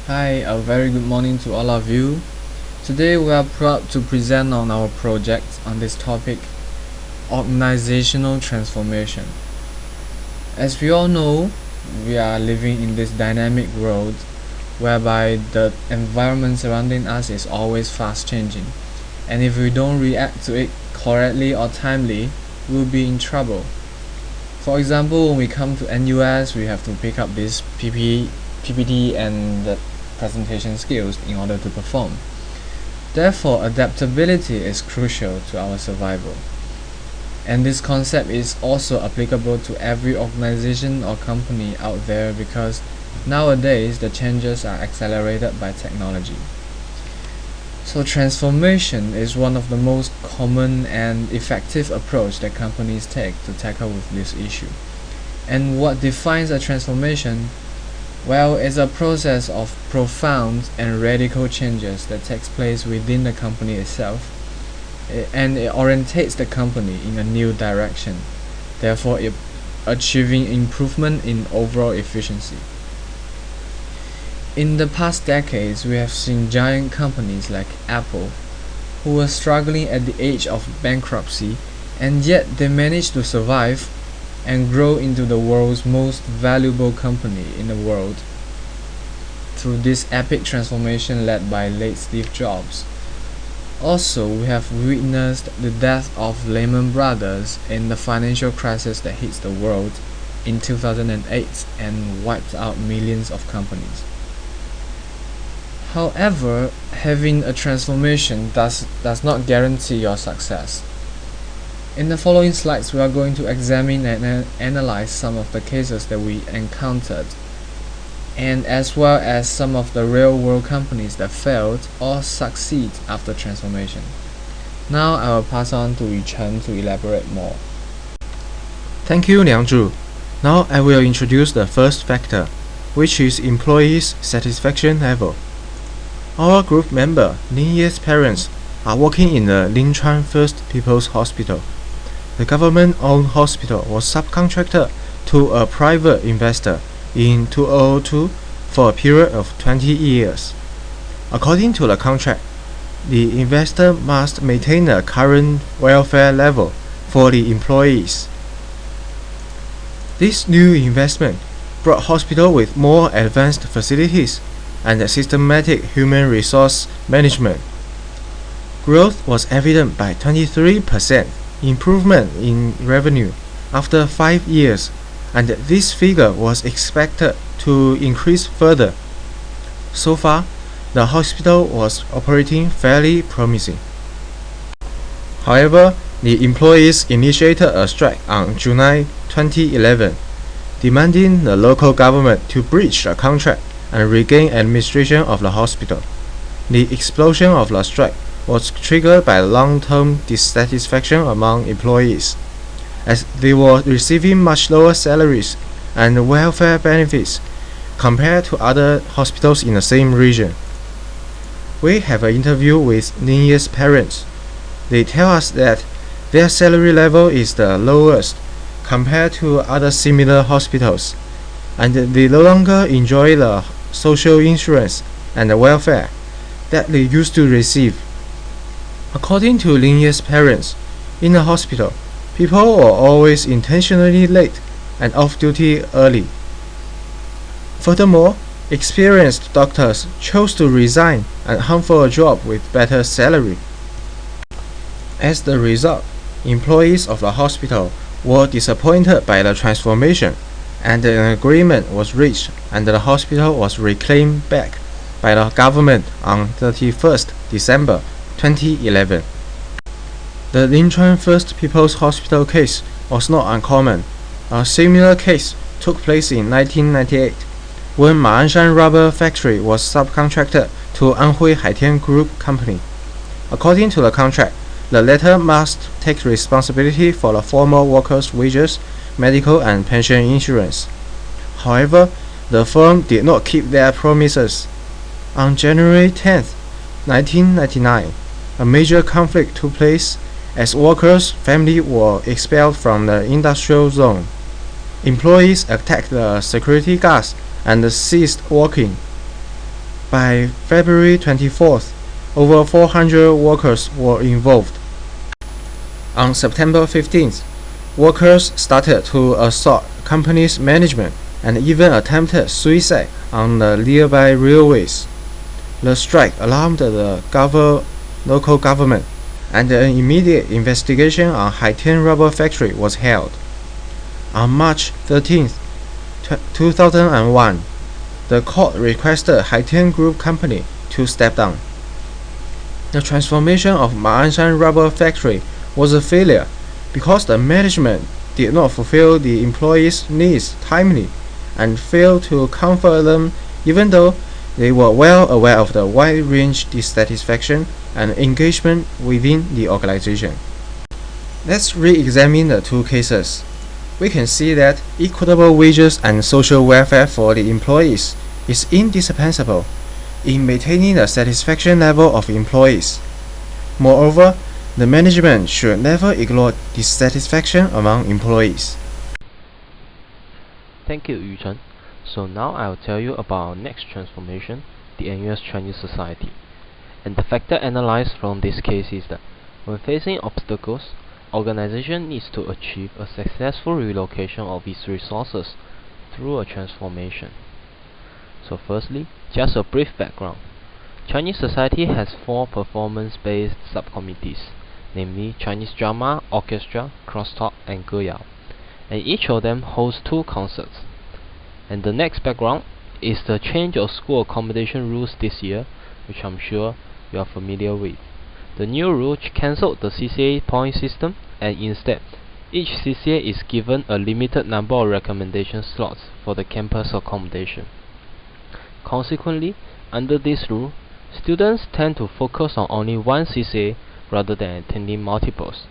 Hi, a very good morning to all of you. Today we are proud to present on our project on this topic, organizational transformation. As we all know, we are living in this dynamic world whereby the environment surrounding us is always fast changing, and if we don't react to it correctly or timely, we'll be in trouble. For example, when we come to NUS, we have to pick up this PPT and the presentation skills in order to perform. Therefore, adaptability is crucial to our survival. And this concept is also applicable to every organization or company out there because nowadays the changes are accelerated by technology. So transformation is one of the most common and effective approach that companies take to tackle with this issue. And what defines a transformation? Well, it's a process of profound and radical changes that takes place within the company itself, and it orientates the company in a new direction, therefore achieving improvement in overall efficiency. In the past decades, we have seen giant companies like Apple, who were struggling at the edge of bankruptcy, and yet they managed to survive and grow into the world's most valuable company in the world through this epic transformation led by late Steve Jobs. Also, we have witnessed the death of Lehman Brothers in the financial crisis that hits the world in 2008 and wiped out millions of companies. However, having a transformation does not guarantee your success. In the following slides, we are going to examine and analyze some of the cases that we encountered, and as well as some of the real-world companies that failed or succeed after transformation. Now I will pass on to Yichen to elaborate more. Thank you, Liang-Zhu. Now I will introduce the first factor, which is employees' satisfaction level. Our group member, Lin Ye's parents, are working in the Linchuan First People's Hospital. The government-owned hospital was subcontracted to a private investor in 2002 for a period of 20 years. According to the contract, the investor must maintain the current welfare level for the employees. This new investment brought hospital with more advanced facilities and systematic human resource management. Growth was evident by 23% improvement in revenue after 5 years, and this figure was expected to increase further. So far, the hospital was operating fairly promising. However, the employees initiated a strike on July 2011, demanding the local government to breach the contract and regain administration of the hospital. The explosion of the strike was triggered by long-term dissatisfaction among employees, as they were receiving much lower salaries and welfare benefits compared to other hospitals in the same region. We have an interview with Lin Ye's parents. They tell us that their salary level is the lowest compared to other similar hospitals, and they no longer enjoy the social insurance and the welfare that they used to receive. According to Lin Ye's parents, in the hospital, people were always intentionally late and off duty early. Furthermore, experienced doctors chose to resign and hunt for a job with better salary. As the result, employees of the hospital were disappointed by the transformation, and an agreement was reached and the hospital was reclaimed back by the government on 31st December 2011. The Linchuan First People's Hospital case was not uncommon. A similar case took place in 1998 when Ma'anshan Rubber Factory was subcontracted to Anhui Haitian Group Company. According to the contract, the latter must take responsibility for the former workers' wages, medical and pension insurance. However, the firm did not keep their promises. On January 10, 1999, a major conflict took place as workers' families were expelled from the industrial zone. Employees attacked the security guards and ceased working. By February 24th, over 400 workers were involved. On September 15th, workers started to assault company's management and even attempted suicide on the nearby railways. The strike alarmed the local government, and an immediate investigation on Haitian rubber factory was held. On March 13, 2001, the court requested Haitian Group Company to step down. The transformation of Ma'anshan rubber factory was a failure because the management did not fulfill the employees' needs timely and failed to comfort them even though they were well aware of the wide-range dissatisfaction and engagement within the organization. Let's re-examine the two cases. We can see that equitable wages and social welfare for the employees is indispensable in maintaining the satisfaction level of employees. Moreover, the management should never ignore dissatisfaction among employees. Thank you, Yu Chen. So now I'll tell you about our next transformation, the NUS Chinese society. And the factor analyzed from this case is that when facing obstacles, organization needs to achieve a successful relocation of its resources through a transformation. So firstly, just a brief background. Chinese society has 4 performance-based subcommittees, namely Chinese drama, orchestra, crosstalk, and Geyao, and each of them hosts 2 concerts. And the next background is the change of school accommodation rules this year, which I'm sure you are familiar with. The new rule cancelled the CCA point system, and instead, each CCA is given a limited number of recommendation slots for the campus accommodation. Consequently, under this rule, students tend to focus on only one CCA rather than attending multiples.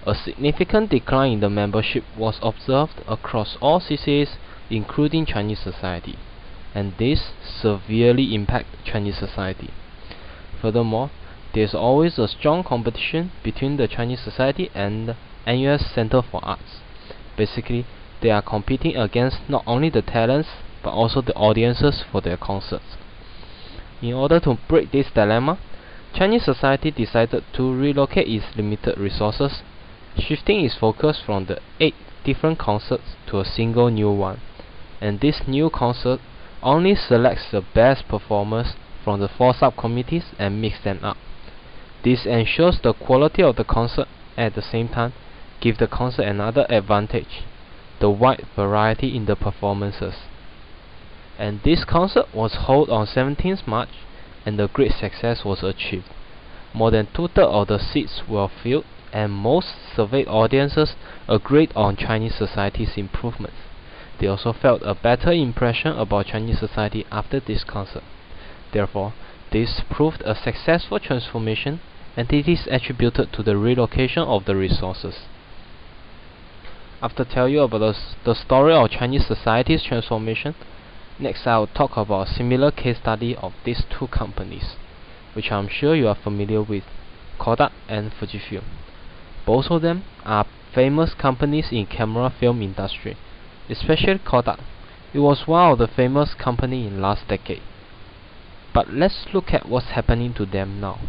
A significant decline in the membership was observed across all CCAs, including Chinese society, and this severely impacted Chinese society. Furthermore, there is always a strong competition between the Chinese society and the NUS Center for Arts. Basically, they are competing against not only the talents but also the audiences for their concerts. In order to break this dilemma, Chinese society decided to relocate its limited resources, shifting its focus from the 8 different concerts to a single new one. And this new concert only selects the best performers from the 4 subcommittees and mix them up. This ensures the quality of the concert, at the same time give the concert another advantage, the wide variety in the performances. And this concert was held on 17th March, and a great success was achieved. More than 2/3 of the seats were filled, and most surveyed audiences agreed on Chinese society's improvements. They also felt a better impression about Chinese society after this concert. Therefore, this proved a successful transformation, and it is attributed to the relocation of the resources. After telling you about the story of Chinese society's transformation, next I will talk about a similar case study of these 2 companies, which I'm sure you are familiar with, Kodak and Fujifilm. Both of them are famous companies in camera film industry, especially Kodak. It was one of the famous company in last decade. But let's look at what's happening to them now.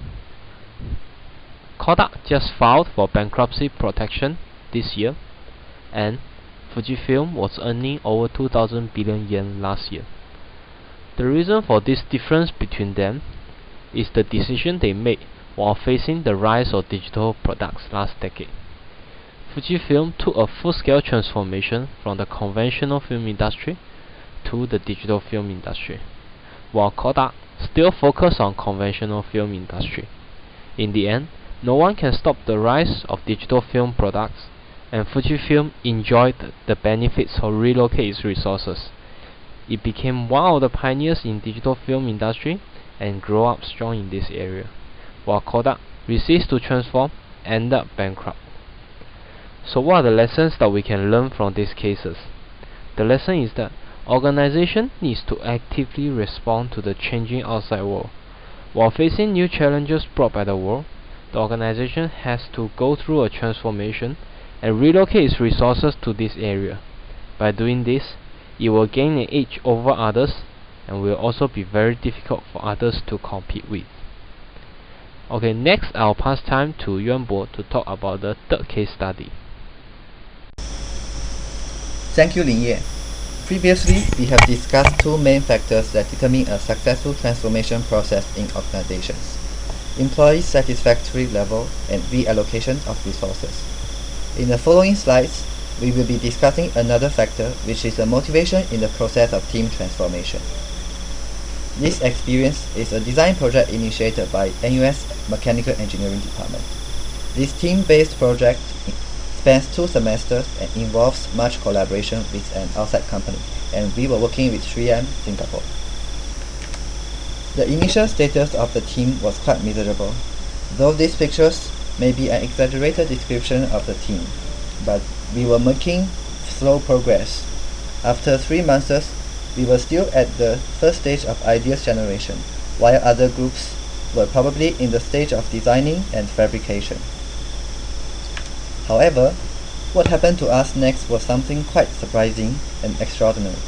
Kodak just filed for bankruptcy protection this year, and Fujifilm was earning over 2,000 billion yen last year. The reason for this difference between them is the decision they made while facing the rise of digital products last decade. Fujifilm took a full-scale transformation from the conventional film industry to the digital film industry, while Kodak still focused on conventional film industry. In the end, no one can stop the rise of digital film products, and Fujifilm enjoyed the benefits of relocating its resources. It became one of the pioneers in digital film industry and grew up strong in this area, while Kodak resisted to transform and ended up bankrupt. So what are the lessons that we can learn from these cases? The lesson is that organization needs to actively respond to the changing outside world. While facing new challenges brought by the world, the organization has to go through a transformation and relocate its resources to this area. By doing this, it will gain an edge over others and will also be very difficult for others to compete with. Okay, next I'll pass time to Yuan Bo to talk about the third case study. Thank you, Lin Ye. Previously, we have discussed two main factors that determine a successful transformation process in organizations: employee satisfactory level and reallocation of resources. In the following slides, we will be discussing another factor, which is the motivation in the process of team transformation. This experience is a design project initiated by NUS Mechanical Engineering Department. This team-based project spans 2 semesters and involves much collaboration with an outside company, and we were working with 3M Singapore. The initial status of the team was quite miserable, though these pictures may be an exaggerated description of the team, but we were making slow progress. After 3 months, we were still at the first stage of ideas generation, while other groups were probably in the stage of designing and fabrication. However, what happened to us next was something quite surprising and extraordinary.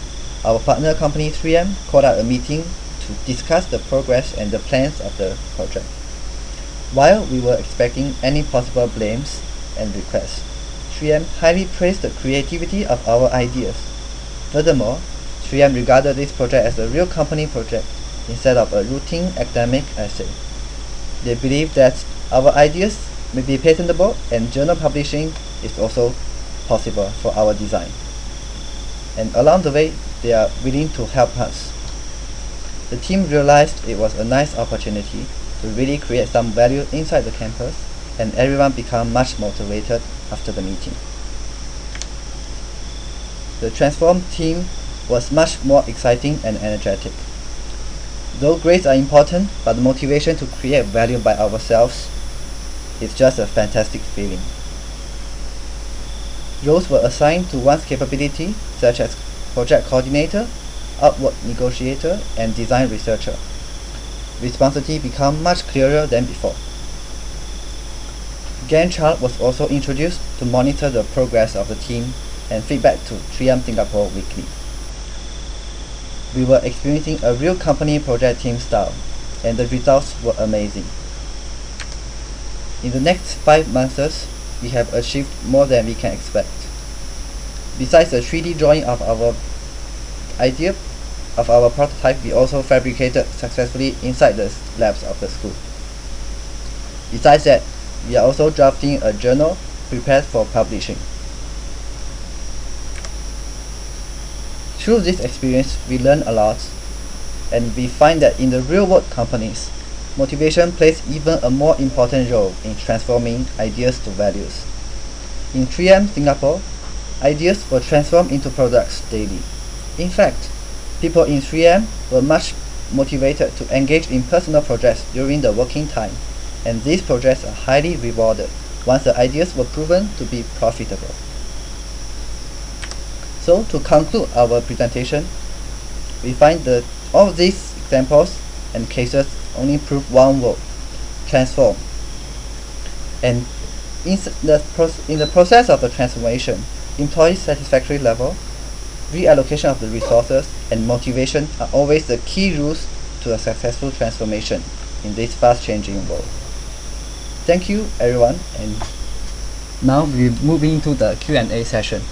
Our partner company 3M called out a meeting to discuss the progress and the plans of the project. While we were expecting any possible blames and requests, 3M highly praised the creativity of our ideas. Furthermore, 3M regarded this project as a real company project instead of a routine academic essay. They believe that our ideas may be patentable and journal publishing is also possible for our design. And along the way, they are willing to help us. The team realized it was a nice opportunity to really create some value inside the campus, and everyone became much motivated after the meeting. The transformed team was much more exciting and energetic. Though grades are important, but the motivation to create value by ourselves is just a fantastic feeling. Roles were assigned to one's capability, such as project coordinator, artwork negotiator, and design researcher. Responsibility became much clearer than before. Gantt chart was also introduced to monitor the progress of the team and feedback to 3M Singapore weekly. We were experiencing a real company project team style, and the results were amazing. In the next 5 months, we have achieved more than we can expect. Besides the 3D drawing of our idea of our prototype, we also fabricated successfully inside the labs of the school. Besides that, we are also drafting a journal prepared for publishing. Through this experience, we learn a lot, and we find that in the real-world companies, motivation plays even a more important role in transforming ideas to values. In 3M Singapore, ideas were transformed into products daily. In fact, people in 3M were much motivated to engage in personal projects during the working time, and these projects are highly rewarded once the ideas were proven to be profitable. So, to conclude our presentation, we find that all these examples and cases only prove one word: transform. And in the process of the transformation, employee satisfactory level, reallocation of the resources, and motivation are always the key rules to a successful transformation in this fast-changing world. Thank you, everyone, and now we move into the Q&A session.